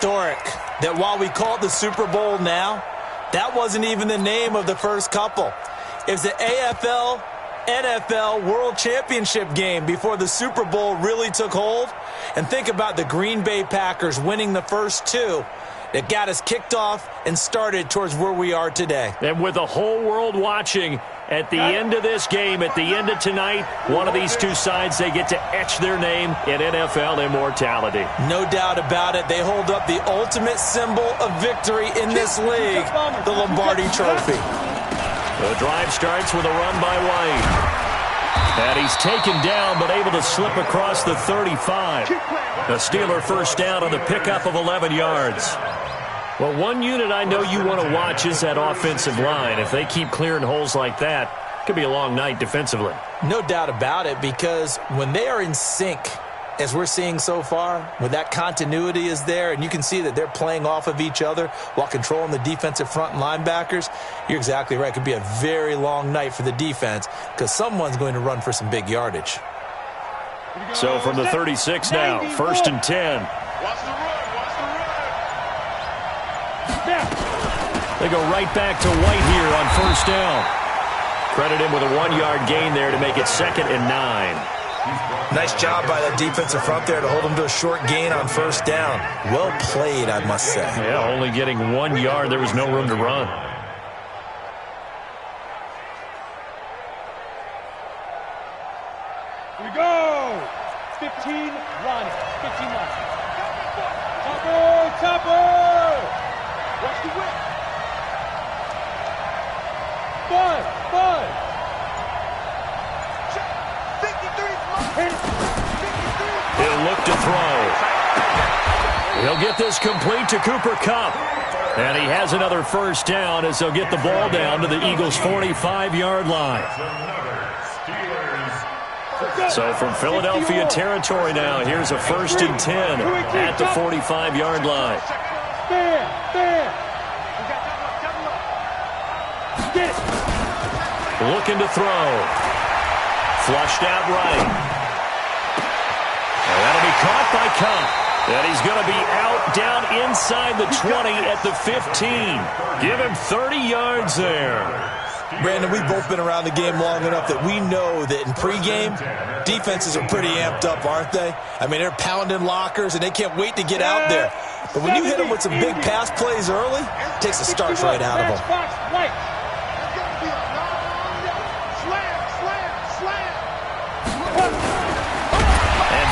historic that while we call it the Super Bowl now, that wasn't even the name of the first couple. It was the AFL NFL World Championship game before the Super Bowl really took hold. And think about the Green Bay Packers winning the first two that got us kicked off and started towards where we are today. And with the whole world watching, at the end of this game, at the end of tonight, one of these two sides, they get to etch their name in NFL immortality. No doubt about it. They hold up the ultimate symbol of victory in this league, the Lombardi Trophy. The drive starts with a run by White. And he's taken down, but able to slip across the 35. The Steeler first down on the pickup of 11 yards. Well, one unit I know you want to watch is that offensive line. If they keep clearing holes like that, it could be a long night defensively. No doubt about it, because when they are in sync, as we're seeing so far, when that continuity is there, and you can see that they're playing off of each other while controlling the defensive front and linebackers, you're exactly right. It could be a very long night for the defense because someone's going to run for some big yardage. So from the 36 now, 1st and 10. They go right back to White here on first down. Credit him with a 1-yard gain there to make it 2nd and 9. Nice job by the defensive front there to hold him to a short gain on first down. Well played, I must say. Yeah, only getting 1 yard. There was no room to run. Here we go. 15 run. 15 run. Topper. Watch the whip. Bud. He'll look to throw. He'll get this complete to Cooper Kupp. And he has another first down as they'll get the ball down to the Eagles' 45-yard line. So from Philadelphia territory now, here's a 1st and 10 at the 45-yard line. Looking to throw. Flushed out right. And that'll be caught by Kupp. And he's going to be out down inside the 20 at the 15. Give him 30 yards there. Brandon, we've both been around the game long enough that we know that in pregame, defenses are pretty amped up, aren't they? I mean, they're pounding lockers, and they can't wait to get out there. But when you hit them with some big pass plays early, it takes the starch right out of them.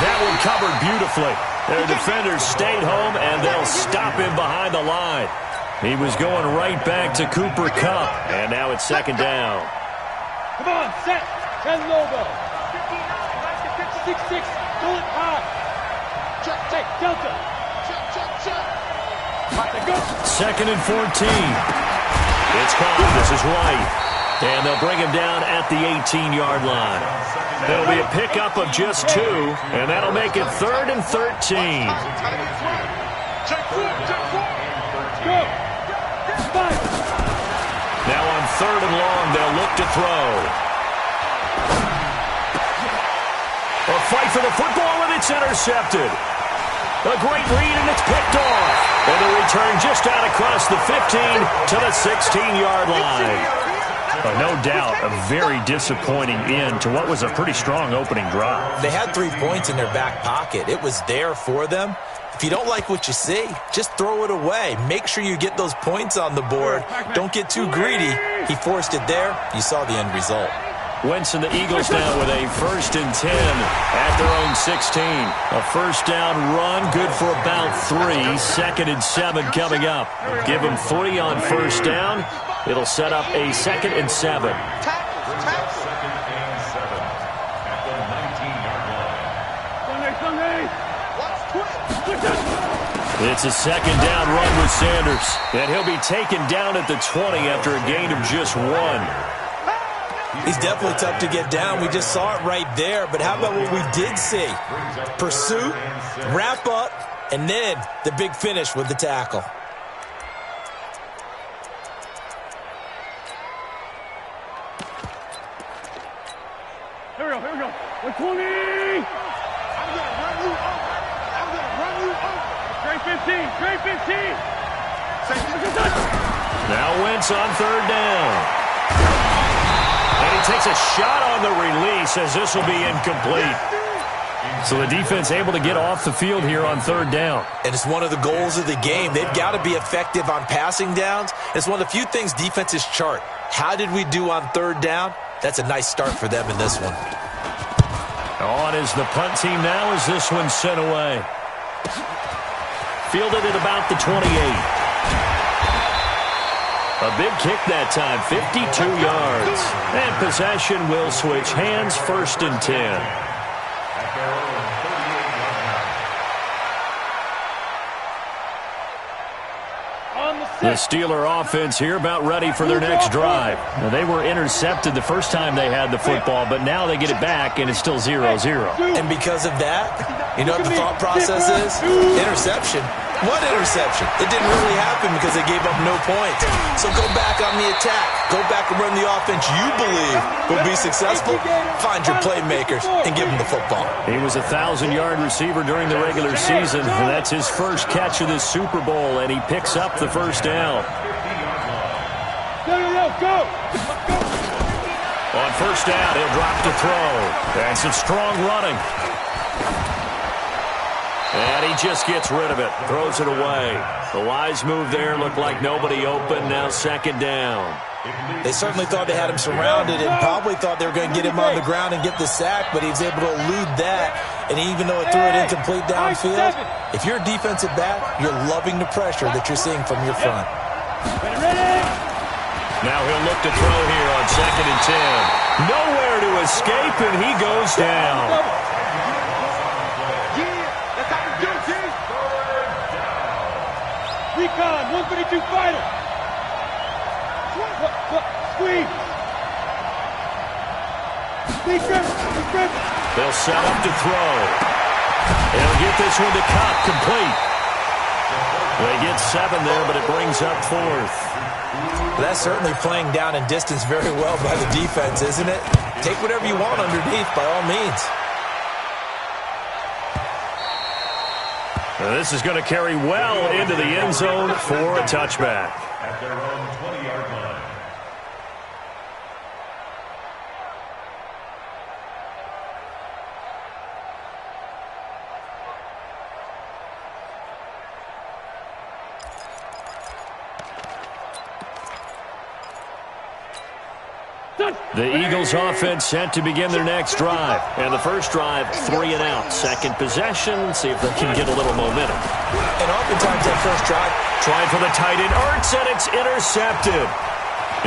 That one covered beautifully. Their defenders stayed home, and they'll stop him behind the line. He was going right back to Cooper Kupp, and now it's 2nd down. Come on, set. 10 logo. 6-6. Pull it high. Check. Delta. Check. 2nd and 14. It's caught. This is White. And they'll bring him down at the 18-yard line. It'll be a pickup of just 2, and that'll make it 3rd and 13. Now on 3rd and long, they'll look to throw. A fight for the football, and it's intercepted. A great read, and it's picked off. And the return just out across the 15 to the 16-yard line. But no doubt, a very disappointing end to what was a pretty strong opening drive. They had 3 points in their back pocket. It was there for them. If you don't like what you see, just throw it away. Make sure you get those points on the board. Don't get too greedy. He forced it there. You saw the end result. Wentz and the Eagles now with a 1st and 10 at their own 16. A first down run, good for about 3. 2nd and 7 coming up. Give them 3 on first down. It'll set up a 2nd and 7. It's a 2nd down run with Sanders. And he'll be taken down at the 20 after a gain of just 1. He's definitely tough to get down. We just saw it right there. But how about what we did see? Pursuit, wrap up, and then the big finish with the tackle. Here we go. 120! I'm going to run you over. Straight Now Wentz on third down. And he takes a shot on the release as this will be incomplete. So the defense able to get off the field here on third down. And it's one of the goals of the game. They've got to be effective on passing downs. It's one of the few things defenses chart. How did we do on third down? That's a nice start for them in this one. On is the punt team now as this one's sent away. Fielded at about the 28. A big kick that time, 52 yards. And possession will switch hands, 1st and 10. The Steeler offense here about ready for their next drive. Now, they were intercepted the first time they had the football, but now they get it back, and it's still 0-0. And because of that, you know what the thought process is? Interception. What interception? It didn't really happen because they gave up no points. So go back on the attack. Go back and run the offense you believe will be successful. Find your playmakers and give them the football. He was a 1,000-yard receiver during the regular season, and that's his first catch of the Super Bowl, and he picks up the first down. Go! On first down, he'll drop to throw. And some strong running. And he just gets rid of it. Throws it away. The wise move there. Looked like nobody open. Now 2nd down. They certainly thought they had him surrounded and probably thought they were going to get him on the ground and get the sack, but he was able to elude that. And even though it threw it incomplete downfield, if you're a defensive back, you're loving the pressure that you're seeing from your front. Now he'll look to throw here on 2nd and 10. Nowhere to escape, and he goes down. Recon, 132 fighter. Squeeze. They'll set up to throw. They'll get this one to Cobb, complete. They get 7 there, but it brings up 4th. That's certainly playing down and distance very well by the defense, isn't it? Take whatever you want underneath, by all means. This is going to carry well into the end zone for a touchback. At their own 20-yard line. The Eagles offense set to begin their next drive. And the first drive, 3 and out. Second possession, see if they can get a little momentum. And oftentimes that first drive, trying for the tight end, Ertz, and it's intercepted.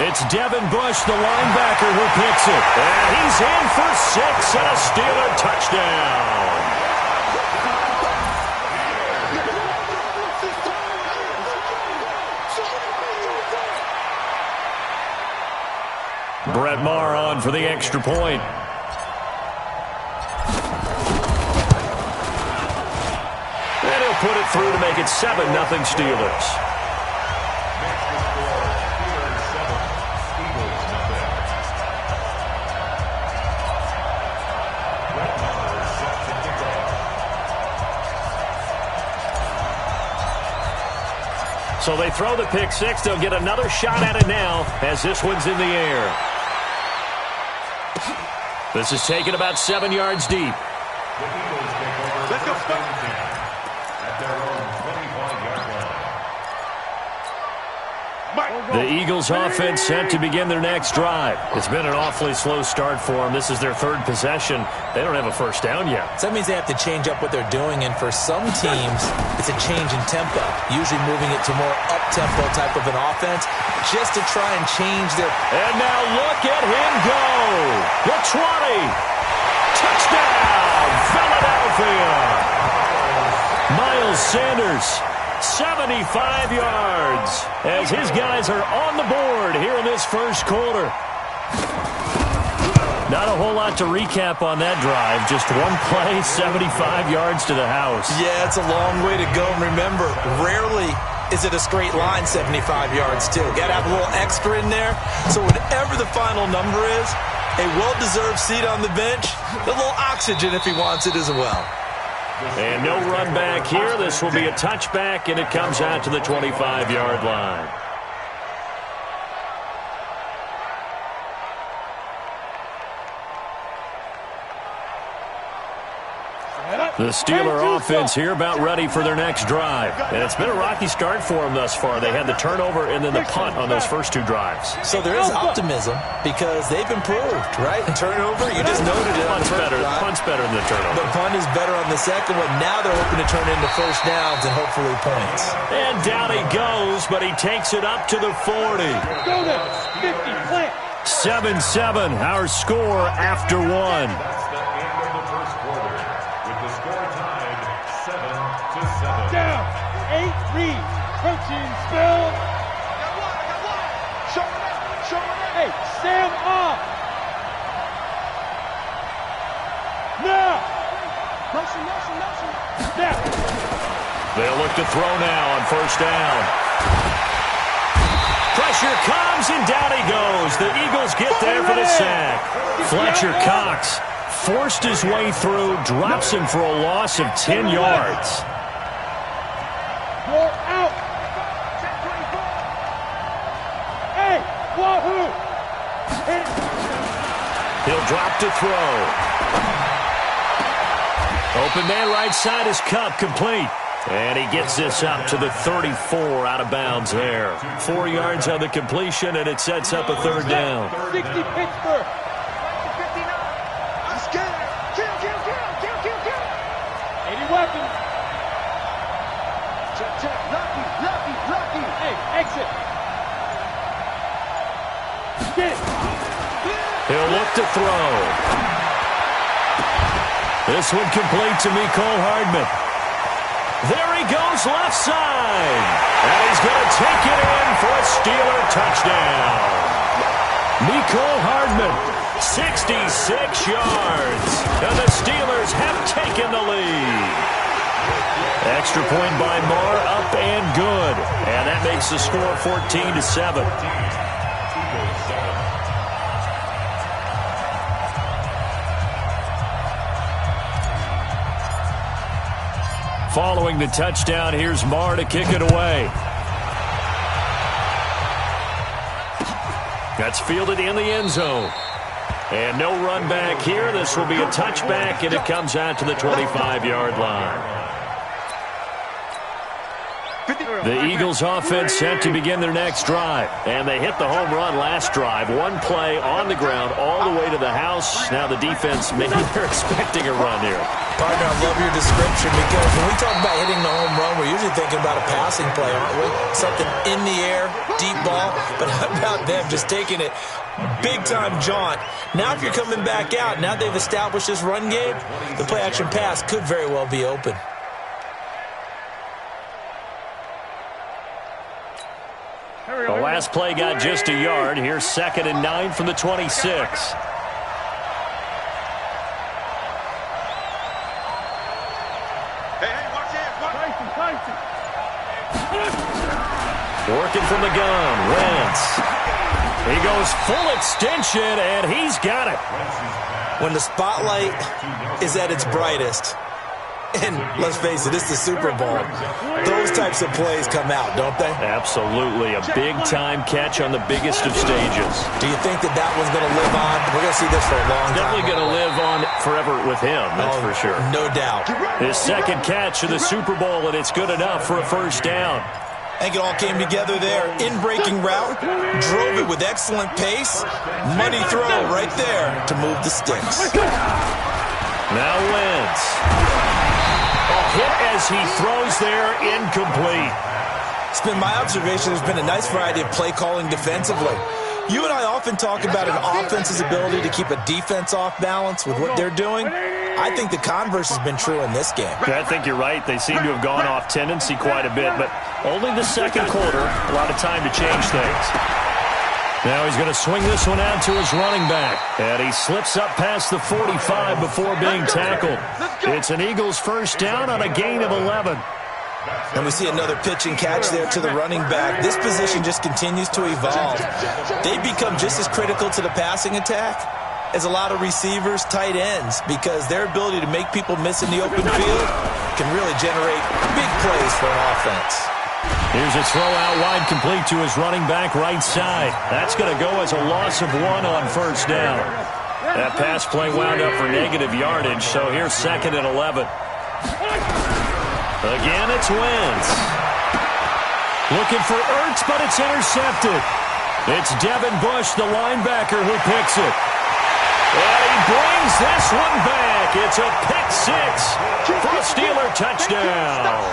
It's Devin Bush, the linebacker, who picks it. And he's in for 6 and a Steeler touchdown. Brett Maher on for the extra point. And he'll put it through to make it 7-0 Steelers. So they throw the pick six. They'll get another shot at it now as this one's in the air. This is taken about 7 yards deep. Let's go. At their own 25-yard line. The Eagles offense set to begin their next drive. It's been an awfully slow start for them. This is their 3rd possession. They don't have a first down yet. So that means they have to change up what they're doing, and for some teams, it's a change in tempo, usually moving it to more up-tempo type of an offense, just to try and change their... And now look at him go! The 20! Touchdown, Philadelphia! Miles Sanders, 75 yards, as his guys are on the board here in this first quarter. Not a whole lot to recap on that drive. Just one play, 75 yards to the house. Yeah, it's a long way to go. And remember, rarely is it a straight line 75 yards, too. Got to have a little extra in there. So whatever the final number is, a well-deserved seat on the bench, a little oxygen if he wants it as well. And no run back here. This will be a touchback, and it comes out to the 25-yard line. The Steeler offense here about ready for their next drive. And it's been a rocky start for them thus far. They had the turnover and then the punt on those first two drives. So there is optimism because they've improved, right? Turnover, you just noted it. Punt's better than the turnover. The punt is better on the second one. Now they're hoping to turn into first downs and hopefully points. And down he goes, but he takes it up to the 40. Go now. 50, plant. 7-7, our score after one. Down. 8 read. Protein spill. Hey, Sam off. Now. Snap. They'll look to throw now on first down. Pressure comes, and down he goes. The Eagles get there for the sack. Fletcher Cox forced his way through, drops him for a loss of 10 yards. You're out. Hey, wahoo. He'll drop to throw. Open man right side is Cup, complete. And he gets this up to the 34 out of bounds there. 4 yards on the completion, and it sets up a third down. 60 Pittsburgh. 80 weapons. Lucky. Hey, exit. Get it. He'll look to throw. This one complete to Mecole Hardman. There he goes left side. And he's going to take it in for a Steeler touchdown. Mecole Hardman, 66 yards. And the Steelers have taken the lead. Extra point by Marr, up and good. And that makes the score 14-7. Following the touchdown, here's Marr to kick it away. That's fielded in the end zone. And no run back here. This will be a touchback, and it comes out to the 25-yard line. The Eagles offense set to begin their next drive. And they hit the home run last drive. One play on the ground all the way to the house. Now the defense, maybe they're expecting a run here. Partner, I love your description because when we talk about hitting the home run, we're usually thinking about a passing play, aren't we? Something in the air, deep ball. But how about them just taking it big-time jaunt? Now if you're coming back out, now they've established this run game, the play-action pass could very well be open. The last play got just a yard. Here's 2nd and 9 from the 26. Working from the gun, Wentz. He goes full extension, and he's got it. When the spotlight is at its brightest, and let's face it, it's the Super Bowl, those types of plays come out, don't they? Absolutely. A big-time catch on the biggest of stages. Do you think that one's going to live on? We're going to see this for a long time. Definitely going to live on forever with him, that's for sure. No doubt. His second catch of the Super Bowl, and it's good enough for a first down. I think it all came together there. In-breaking route, drove it with excellent pace. Money throw right there to move the sticks. Now Wentz. A hit as he throws there, incomplete. It's been my observation there's been a nice variety of play calling defensively. You and I often talk about an offense's ability to keep a defense off balance with what they're doing. I think the converse has been true in this game. I think you're right. They seem to have gone off tendency quite a bit, but only the second quarter, a lot of time to change things. Now he's going to swing this one out to his running back. And he slips up past the 45 before being tackled. It's an Eagles first down on a gain of 11. And we see another pitch and catch there to the running back. This position just continues to evolve. They become just as critical to the passing attack is a lot of receivers, tight ends, because their ability to make people miss in the open field can really generate big plays for an offense. Here's a throw out wide, complete to his running back right side. That's going to go as a loss of 1 on first down. That pass play wound up for negative yardage, so here's 2nd and 11. Again, it's Wentz. Looking for Ertz, but it's intercepted. It's Devin Bush, the linebacker, who picks it. And he brings this one back. It's a pick six for a Steeler touchdown.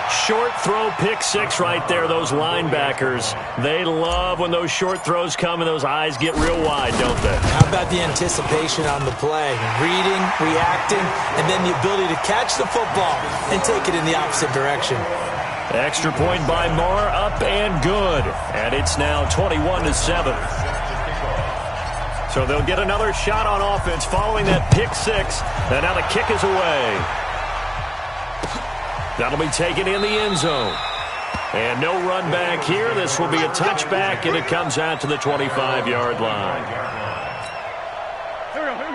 Short throw, pick six right there, those linebackers. They love when those short throws come and those eyes get real wide, don't they? How about the anticipation on the play? Reading, reacting, and then the ability to catch the football and take it in the opposite direction. Extra point by Moore, up and good. And it's now 21-7. So they'll get another shot on offense following that pick six. And now the kick is away. That'll be taken in the end zone. And no run back here. This will be a touchback, and it comes out to the 25-yard line.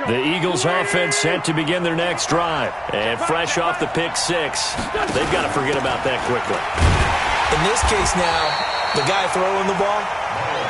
The Eagles offense set to begin their next drive. And fresh off the pick six, they've got to forget about that quickly. In this case now, the guy throwing the ball,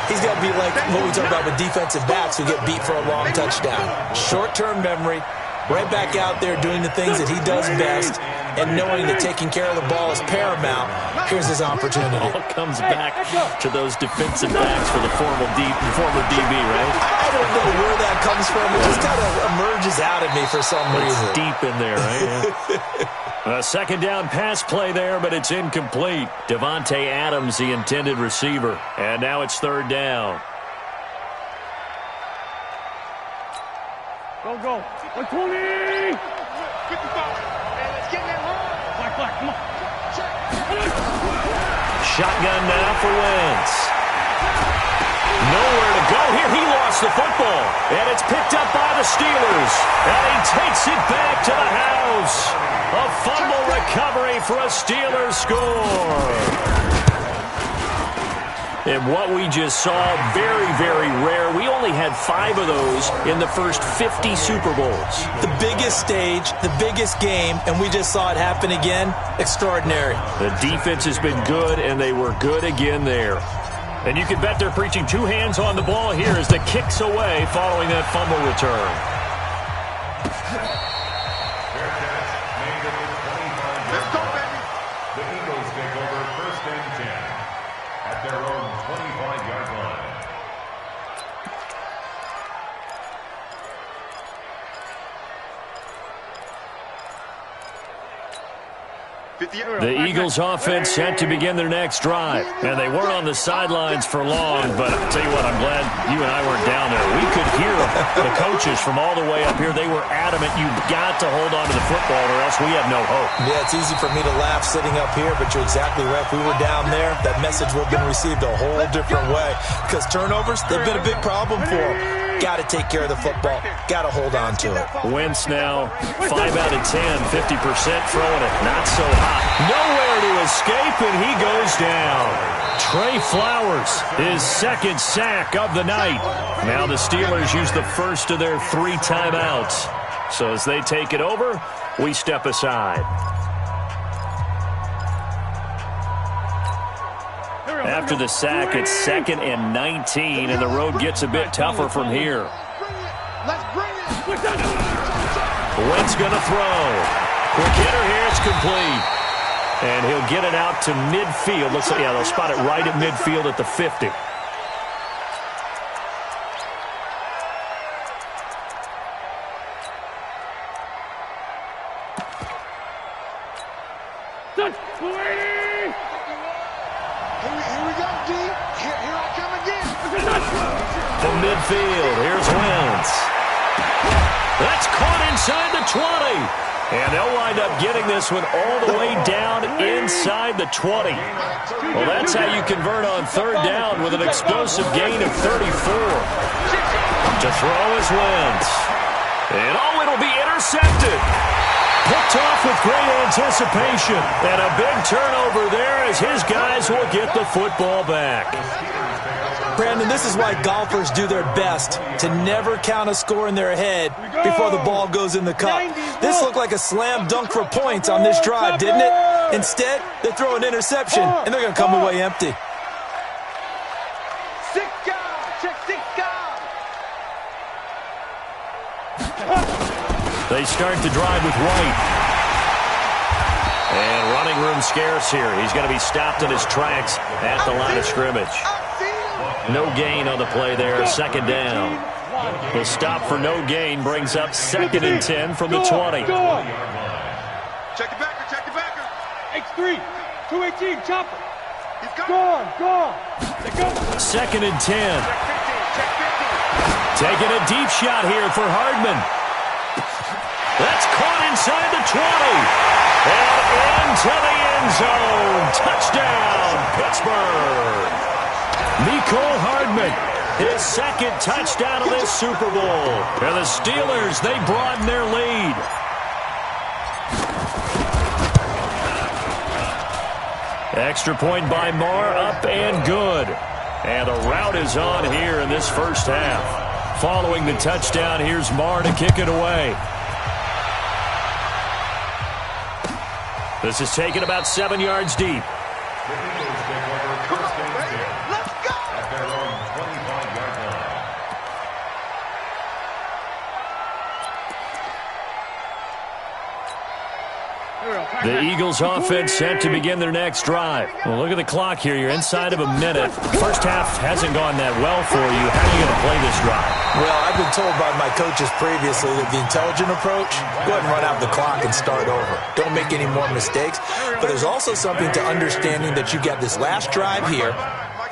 he's got to be like what we talk about with defensive backs who get beat for a long touchdown. Short-term memory, right back out there doing the things that he does best, and knowing that taking care of the ball is paramount. Here's his opportunity. All comes back to those defensive backs for the former DB, right? I don't know where that comes from. It just kind of emerges out at me for some reason. It's deep in there, right? A second down pass play there, but it's incomplete. Devontae Adams, the intended receiver. And now it's third down. Go. 120. 55. Come on. Shotgun now for Wentz. Nowhere to go here. He lost the football. And it's picked up by the Steelers. And he takes it back to the house. A fumble recovery for a Steelers score. And what we just saw, very, very rare. We only had 5 of those in the first 50 Super Bowls. The biggest stage, the biggest game, and we just saw it happen again. Extraordinary. The defense has been good, and they were good again there. And you can bet they're preaching 2 hands on the ball here as the kick's away following that fumble return. Let's go, baby. The Eagles take over 1st and 10 at their own 25-yard line. The Eagles offense set to begin their next drive. And they weren't on the sidelines for long, but I'll tell you what, I'm glad you and I weren't down there. We could hear the coaches from all the way up here. They were adamant, you've got to hold on to the football or else we have no hope. Yeah, it's easy for me to laugh sitting up here, but you're exactly right. If we were down there, that message would have been received a whole different way. Because turnovers, they've been a big problem for them. Got to take care of the football. Got to hold on to it. Wentz now 5 out of 10, 50% throwing it. Not so hot. Nowhere to escape, and he goes down. Trey Flowers, his 2nd sack of the night. Now the Steelers use the first of their 3 timeouts. So as they take it over, we step aside. After the sack, it's 2nd and 19, and the road gets a bit tougher from here. Wentz going to throw. Quick hitter here, it's complete. And he'll get it out to midfield. Looks like, yeah, they'll spot it right at midfield at the 50. Here we go, D. Here I come again. From midfield, here's Wentz. That's caught inside the 20. And they'll wind up getting this one all the way down inside the 20. Well, that's how you convert on 3rd down with an explosive gain of 34. To throw is Wentz. And it'll be intercepted. Picked off with great anticipation. And a big turnover there as his guys will get the football back. Brandon, this is why golfers do their best to never count a score in their head before the ball goes in the cup. This looked like a slam dunk for points on this drive, didn't it? Instead, they throw an interception, and they're going to come away empty. They start to drive with White. And running room scarce here. He's going to be stopped in his tracks at the line of scrimmage. No gain on the play there, second down. The stop for no gain brings up 2nd and 10 from the 20. Check the backer. X3, 218, chopper. Gone. 2nd and 10. Taking a deep shot here for Hardman. That's caught inside the 20. And into the end zone. Touchdown, Pittsburgh. Mecole Hardman, his 2nd touchdown of this Super Bowl. And the Steelers, they broaden their lead. Extra point by Marr, up and good. And a rout is on here in this first half. Following the touchdown, here's Marr to kick it away. This is taken about 7 yards deep. The Eagles offense set to begin their next drive. Well, look at the clock here. You're inside of a minute. First half hasn't gone that well for you. How are you going to play this drive? Well, I've been told by my coaches previously that the intelligent approach, go ahead and run out the clock and start over. Don't make any more mistakes. But there's also something to understanding that you got this last drive here.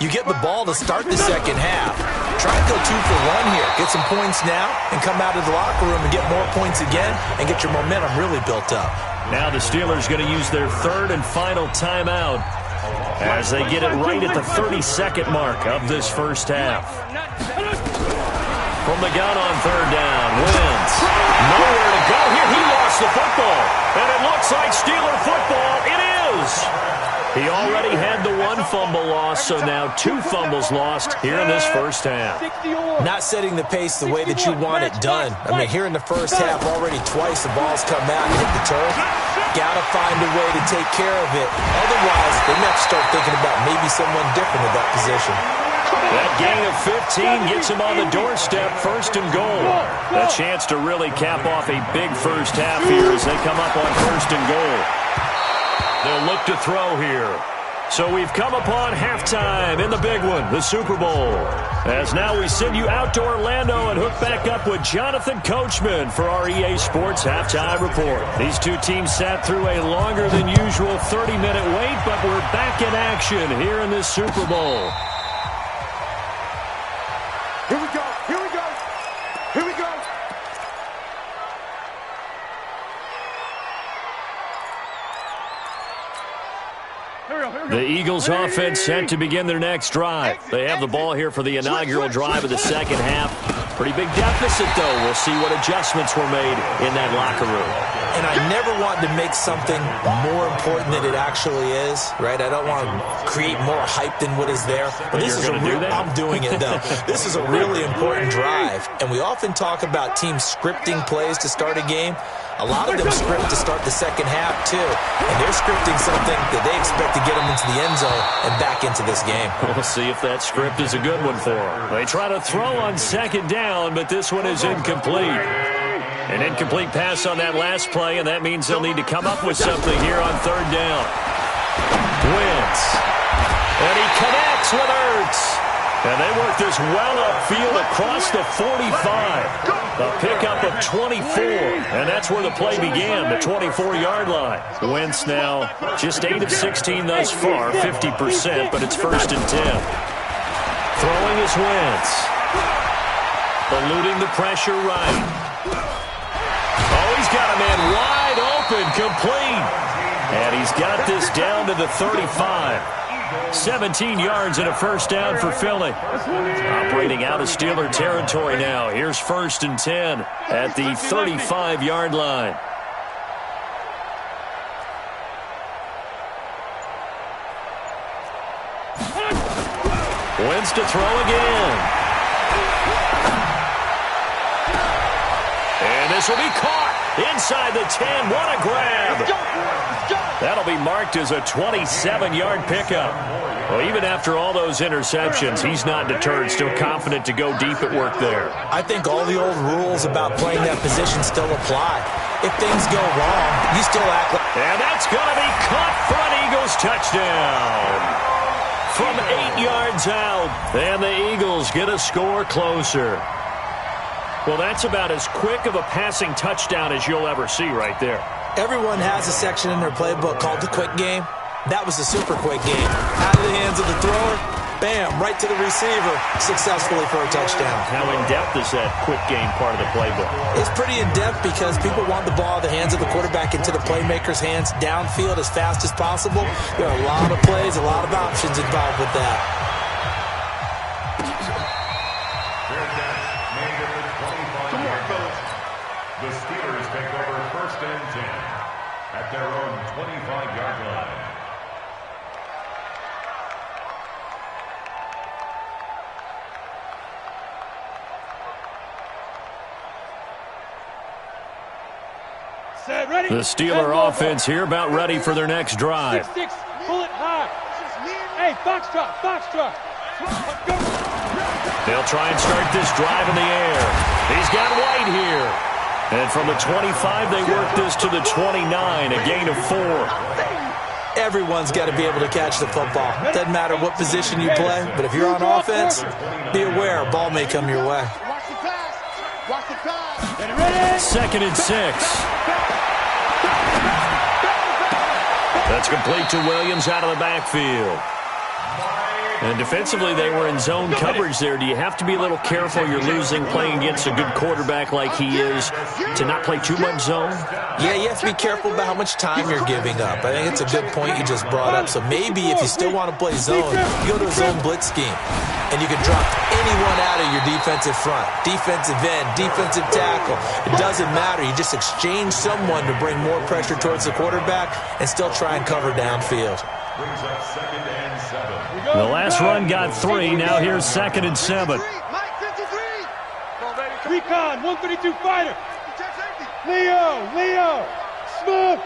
You get the ball to start the second half. Try to go 2 for 1 here. Get some points now and come out of the locker room and get more points again and get your momentum really built up. Now the Steelers going to use their 3rd and final timeout as they get it right at the 32nd mark of this first half. From the gun on 3rd down, Wentz. Nowhere to go here. He lost the football. And it looks like Steeler football. It is. He already had the 1 fumble loss, so now 2 fumbles lost here in this first half. Not setting the pace the way that you want it done. I mean, here in the first half, already twice the ball's come out and hit the turf. Got to find a way to take care of it. Otherwise, they have to start thinking about maybe someone different at that position. That gain of 15 gets him on the doorstep, 1st and goal. A chance to really cap off a big first half here as they come up on 1st and goal. They'll look to throw here. So we've come upon halftime in the big one, the Super Bowl. As now we send you out to Orlando and hook back up with Jonathan Coachman for our EA Sports Halftime Report. These two teams sat through a longer than usual 30-minute wait, but we're back in action here in this Super Bowl. Here we go. The Eagles offense set to begin their next drive. They have the ball here for the inaugural drive of the second half. Pretty big deficit, though. We'll see what adjustments were made in that locker room. And I never want to make something more important than it actually is, right? I don't want to create more hype than what is there. But this is I'm doing it, though. This is a really important drive. And we often talk about teams scripting plays to start a game. A lot of them script to start the second half, too. And they're scripting something that they expect to get them into the end zone and back into this game. We'll see if that script is a good one for them. They try to throw on 2nd down, but this one is incomplete. An incomplete pass on that last play, and that means they'll need to come up with something here on 3rd down. Wentz. And he connects with Ertz. And they work this well upfield across the 45. A pickup of 24. And that's where the play began, the 24-yard line. Wentz now just 8 of 16 thus far, 50%, but it's 1st and 10. Throwing is Wentz. Eluding the pressure right. Oh, he's got a man wide open, complete. And he's got this down to the 35. 17 yards and a 1st down for Philly. Operating out of Steeler territory now. Here's 1st and 10 at the 35-yard line. Wins to throw again. And this will be caught inside the 10. What a grab. That'll be marked as a 27-yard pickup. Well, even after all those interceptions, he's not deterred, still confident to go deep at work there. I think all the old rules about playing that position still apply. If things go wrong, you still act like... And that's going to be caught for an Eagles touchdown. From 8 yards out, and the Eagles get a score closer. Well, that's about as quick of a passing touchdown as you'll ever see right there. Everyone has a section in their playbook called the quick game. That was the super quick game. Out of the hands of the thrower, bam, right to the receiver, successfully for a touchdown. How in-depth is that quick game part of the playbook? It's pretty in-depth because people want the ball out of the hands of the quarterback into the playmaker's hands downfield as fast as possible. There are a lot of plays, a lot of options involved with that. The Steelers take over 1st and 10 at their own 25-yard line. Ready? The Steeler offense here about ready for their next drive. 6-6, pull it high. Hey, foxtrot, foxtrot. They'll try and start this drive in the air. He's got White here. And from the 25, they work this to the 29, a gain of 4. Everyone's got to be able to catch the football. Doesn't matter what position you play, but if you're on offense, be aware a ball may come your way. Watch the pass. 2nd and 6. That's complete to Williams out of the backfield. And defensively, they were in zone coverage there. Do you have to be a little careful? You're losing playing against a good quarterback like he is to not play too much zone? Yeah, you have to be careful about how much time you're giving up. I think it's a good point you just brought up. So maybe if you still want to play zone, you go to a zone blitz scheme. And you can drop anyone out of your defensive front, defensive end, defensive tackle. It doesn't matter. You just exchange someone to bring more pressure towards the quarterback and still try and cover downfield. Brings up 2nd and 7. The last run got 3. Now here's 2nd and 7. Recon, 132 fighter. Leo, Smith.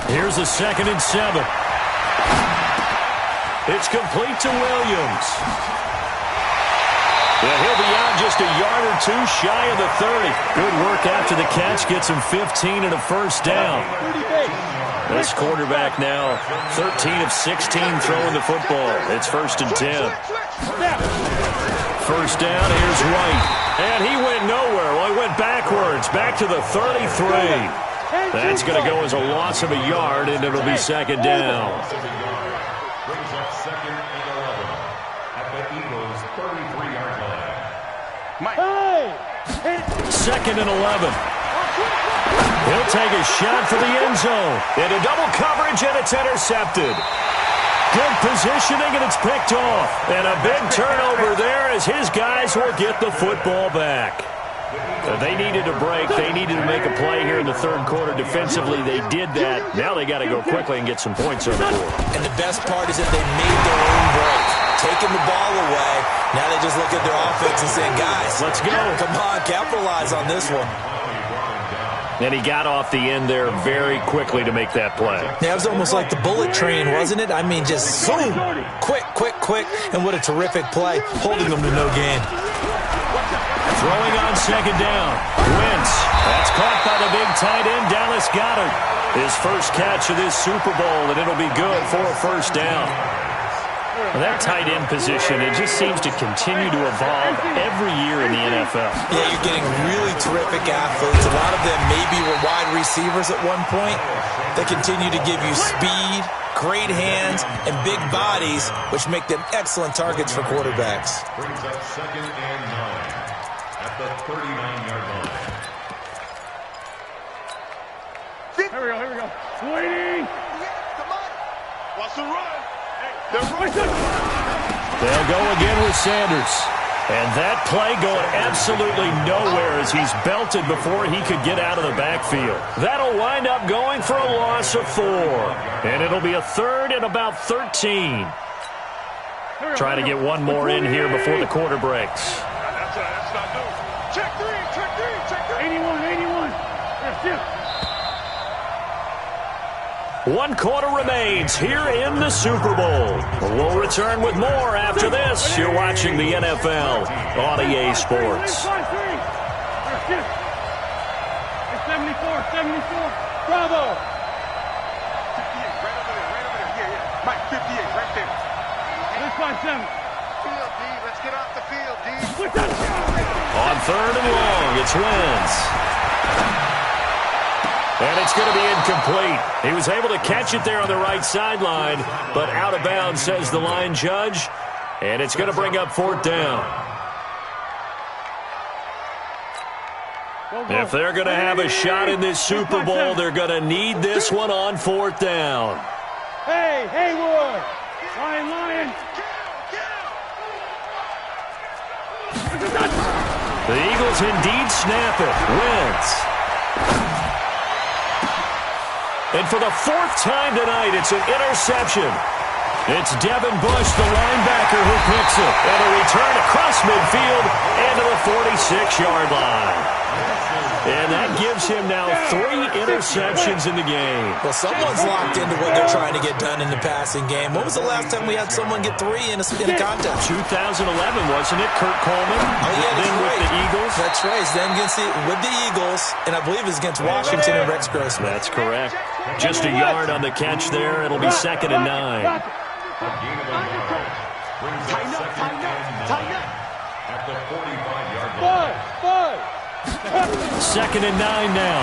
Here's a 2nd and 7. It's complete to Williams. Yeah, he'll be out just a yard or 2 shy of the 30. Good work after the catch. Gets him 15 and a first down. This quarterback now 13 of 16 throwing the football. It's 1st and 10. First down, here's White. And he went nowhere. Well, he went backwards, back to the 33. That's going to go as a loss of a yard, and it'll be 2nd down. Brings up 2nd and 11 at the Eagles' 33-yard line. 2nd and 11. He'll take a shot for the end zone. Into double coverage, and it's intercepted. Good positioning, and it's picked off. And a big turnover there as his guys will get the football back. They needed a break. They needed to make a play here in the 3rd quarter. Defensively, they did that. Now they got to go quickly and get some points on the board. And the best part is that they made their own break. Taking the ball away. Now they just look at their offense and say, guys, let's go. Come on, capitalize on this one. And he got off the end there very quickly to make that play. Yeah, it was almost like the bullet train, wasn't it? I mean, just zoom. Quick. And what a terrific play, holding them to no gain. Throwing on 2nd down. Wentz. That's caught by the big tight end, Dallas Goedert. His first catch of this Super Bowl, and it'll be good for a first down. Well, that tight end position, it just seems to continue to evolve every year in the NFL. Yeah, you're getting really terrific athletes. A lot of them maybe were wide receivers at one point. They continue to give you speed, great hands, and big bodies, which make them excellent targets for quarterbacks. Brings up 2nd and 9 at the 39-yard line. Here we go. Waiting. Come on. Watch the run. They'll go again with Sanders. And that play going absolutely nowhere as he's belted before he could get out of the backfield. That'll wind up going for a loss of 4. And it'll be a third and about 13. Trying to get one more in here before the quarter breaks. That's not good. Check three. 81. That's 1 quarter remains here in the Super Bowl. We'll return with more after this. You're watching the NFL on EA Sports. 74. Bravo. 58, right over there. Yeah. Mike, 58, right there. Let's find 7. Field, D. Let's get off the field, D. On 3rd and long, it's Wentz. And it's going to be incomplete. He was able to catch it there on the right sideline, but out of bounds, says the line judge. And it's going to bring up 4th down. If they're going to have a shot in this Super Bowl, they're going to need this one on 4th down. Hey, Haywood. Lion. The Eagles indeed snap it. Wentz. And for the 4th time tonight, it's an interception. It's Devin Bush, the linebacker, who picks it. And a return across midfield and to the 46-yard line. And that gives him now 3 interceptions in the game. Well, someone's locked into what they're trying to get done in the passing game. When was the last time we had someone get 3 in a contest? 2011, wasn't it? Kurt Coleman. Oh, yeah, then with the Eagles. That's right. Then with the Eagles, and I believe it's against Washington and Rex Grossman. That's correct. Just a yard on the catch there. It'll be 2nd and 9. Tighten up. At the 45-yard line. 2nd and 9 now.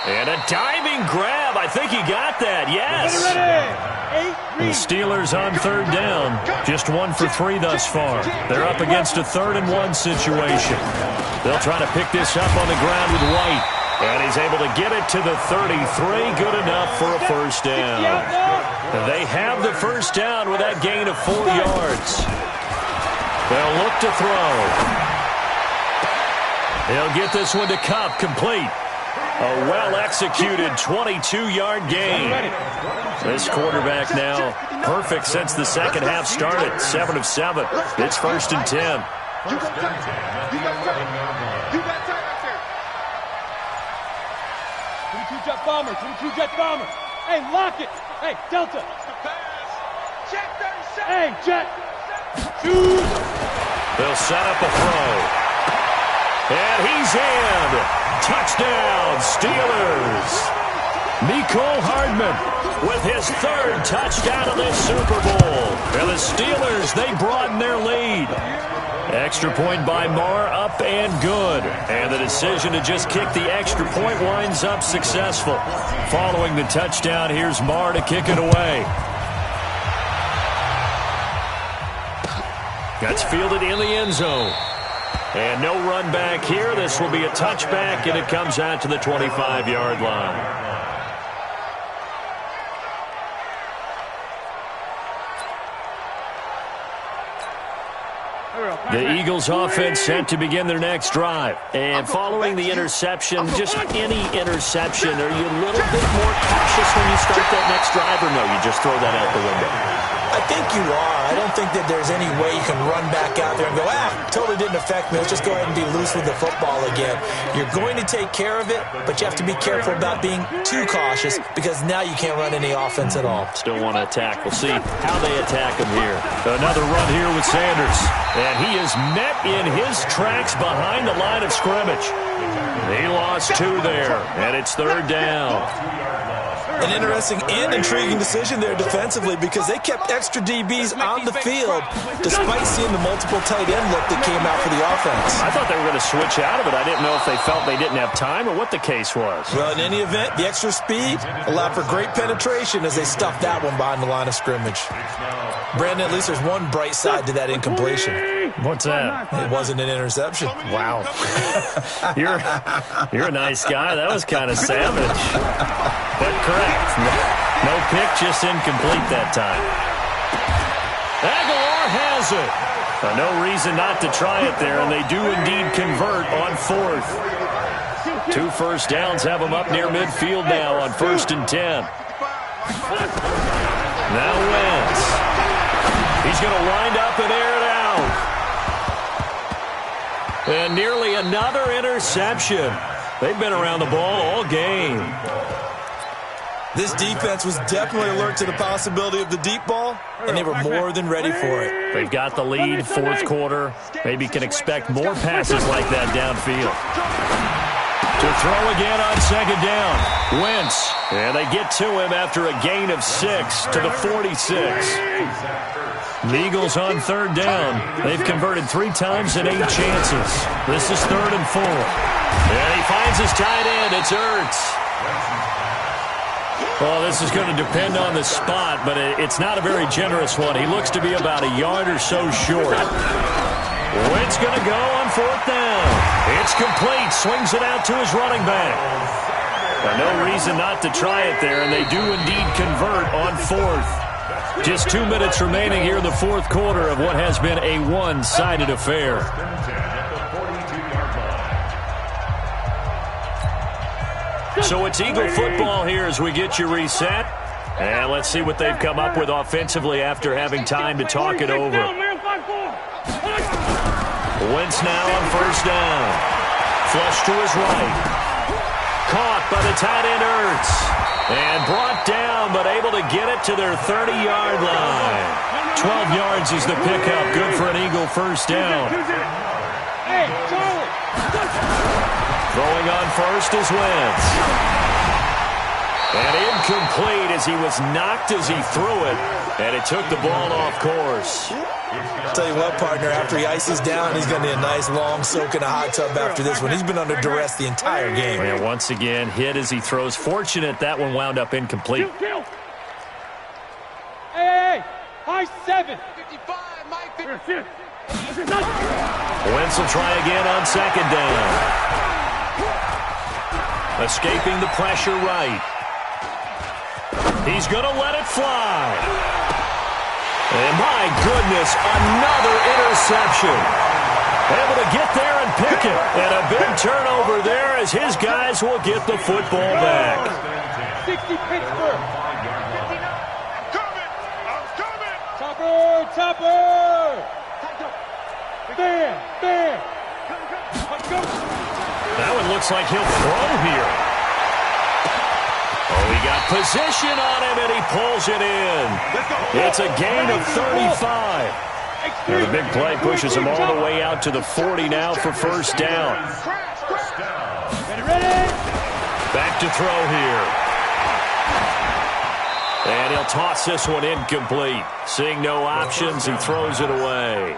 And a diving grab. I think he got that. Yes. The Steelers on 3rd down. Just 1 for 3 thus far. They're up against a 3rd and 1 situation. They'll try to pick this up on the ground with White. And he's able to get it to the 33. Good enough for a 1st down. They have the 1st down with that gain of 4 yards. They'll look to throw. He'll get this one to Kupp, complete. A well-executed 22-yard gain. This quarterback now perfect since the second half started. 7 of 7. It's 1st and 10. You got time right there. 22 jet bomber. Hey, lock it. Hey, Delta. Jet 37. Hey, jet. Shoot. They'll set up a throw. And he's in. Touchdown, Steelers. Mecole Hardman with his 3rd touchdown of this Super Bowl. And the Steelers, they broaden their lead. Extra point by Marr, up and good. And the decision to just kick the extra point winds up successful. Following the touchdown, here's Marr to kick it away. That's fielded in the end zone. And no run back here. This will be a touchback, and it comes out to the 25-yard line. The Eagles offense set to begin their next drive. And following the interception, just any interception, are you a little bit more cautious when you start that next drive, or no, you just throw that out the window? I think you are. I don't think that there's any way you can run back out there and go, totally didn't affect me. Let's just go ahead and be loose with the football again. You're going to take care of it, but you have to be careful about being too cautious because now you can't run any offense at all. Still want to attack. We'll see how they attack him here. Another run here with Sanders. And he is met in his tracks behind the line of scrimmage. He lost 2 there, and it's 3rd down. An interesting and intriguing decision there defensively because they kept extra DBs on the field despite seeing the multiple tight end look that came out for the offense. I thought they were going to switch out of it. I didn't know if they felt they didn't have time or what the case was. Well, in any event, the extra speed allowed for great penetration as they stuffed that one behind the line of scrimmage. Brandon, at least there's one bright side to that incompletion. What's that? It wasn't an interception. Wow. You're a nice guy. That was kind of savage. But correct. No pick, just incomplete that time. Aguilar has it. No reason not to try it there, and they do indeed convert on 4th. 2 first downs have them up near midfield now on 1st and 10. Now Wentz. He's going to wind up and air it out. And nearly another interception. They've been around the ball all game. This defense was definitely alert to the possibility of the deep ball, and they were more than ready for it. They've got the lead, 4th quarter. Maybe can expect more passes like that downfield. To throw again on 2nd down. Wentz. And they get to him after a gain of 6 to the 46. The Eagles on 3rd down. They've converted 3 times in 8 chances. This is 3rd and 4. And he finds his tight end. It's Ertz. Well, this is going to depend on the spot, but it's not a very generous one. He looks to be about a yard or so short. Wentz going to go on 4th down. It's complete. Swings it out to his running back. No reason not to try it there, and they do indeed convert on 4th. Just 2 minutes remaining here in the 4th quarter of what has been a one-sided affair. So it's Eagle football here as we get you reset. And let's see what they've come up with offensively after having time to talk it over. Wentz now on 1st down. Flush to his right. Caught by the tight end Ertz. And brought down, but able to get it to their 30-yard line. 12 yards is the pickup. Good for an Eagle 1st down. Throwing on 1st is Wentz. And incomplete as he was knocked as he threw it. And it took the ball off course. I'll tell you what, partner, after he ices down, he's going to need a nice long soak in a hot tub after this one. He's been under duress the entire game. And once again, hit as he throws. Fortunate that one wound up incomplete. Hey, high 7. 55, Mike. Wentz will try again on 2nd down. Escaping the pressure right. He's going to let it fly. And my goodness, another interception. Able to get there and pick it. And a big turnover there as his guys will get the football back. 60 Pittsburgh. I'm coming. Topper. There. That one looks like he'll throw here. Oh, he got position on him, and he pulls it in. It's a gain of 35. And the big play pushes him all the way out to the 40 now for 1st down. Back to throw here. And he'll toss this one incomplete. Seeing no options, he throws it away.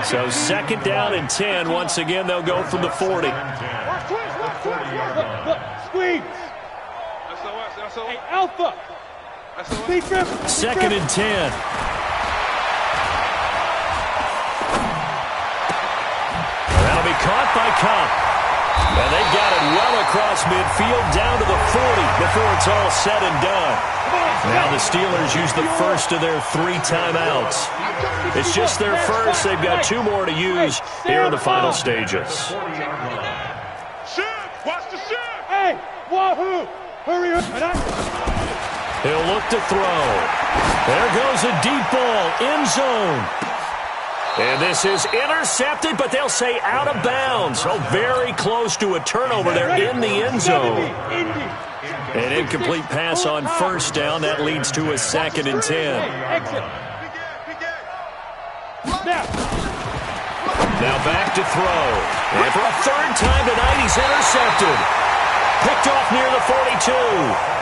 So 2nd down and 10. Once again, they'll go from the 40. Squeeze. Hey, Alpha. 2nd and 10. That'll be caught by Cup. And they've got it well across midfield down to the 40 before it's all said and done. Now the Steelers use the first of their 3 timeouts. It's just their first. They've got 2 more to use here in the final stages. Watch the shot. Hey, wahoo. Hurry up. He'll look to throw. There goes a deep ball, end zone. And this is intercepted, but they'll say out of bounds. So very close to a turnover there in the end zone. An incomplete pass on 1st down. That leads to a 2nd and 10. Now back to throw. And for a 3rd time tonight, he's intercepted. Picked off near the 42.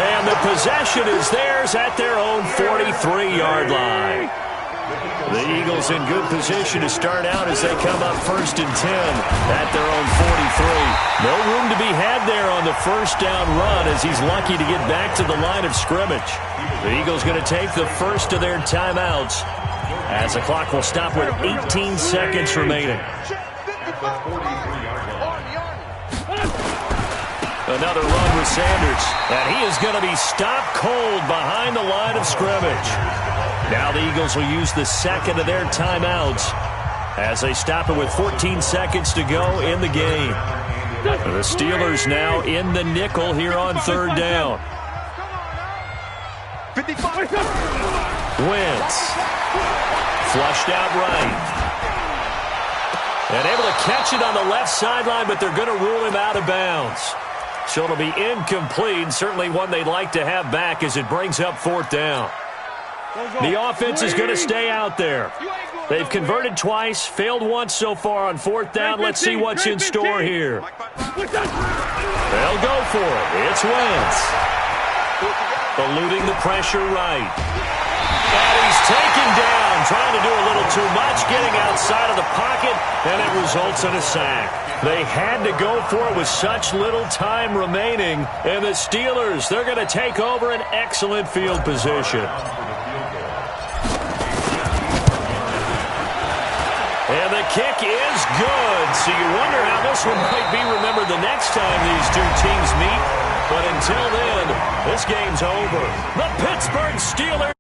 And the possession is theirs at their own 43-yard line. The Eagles in good position to start out as they come up 1st and 10 at their own 43. No room to be had there on the 1st down run as he's lucky to get back to the line of scrimmage. The Eagles going to take the first of their timeouts as the clock will stop with 18 seconds remaining. Another run with Sanders, and he is going to be stopped cold behind the line of scrimmage. Now the Eagles will use the second of their timeouts as they stop it with 14 seconds to go in the game. The Steelers now in the nickel here on third down. Wentz. Flushed out right. And able to catch it on the left sideline, but they're going to rule him out of bounds. So it'll be incomplete, certainly one they'd like to have back as it brings up fourth down. The offense is going to stay out there. They've converted twice, failed once so far on fourth down. Let's see what's in store here. They'll go for it. It's Wentz. Eluding the pressure right. And he's taken down, trying to do a little too much, getting outside of the pocket, and it results in a sack. They had to go for it with such little time remaining, and the Steelers, they're going to take over an excellent field position. And the kick is good, so you wonder how this one might be remembered the next time these two teams meet. But until then, this game's over. The Pittsburgh Steelers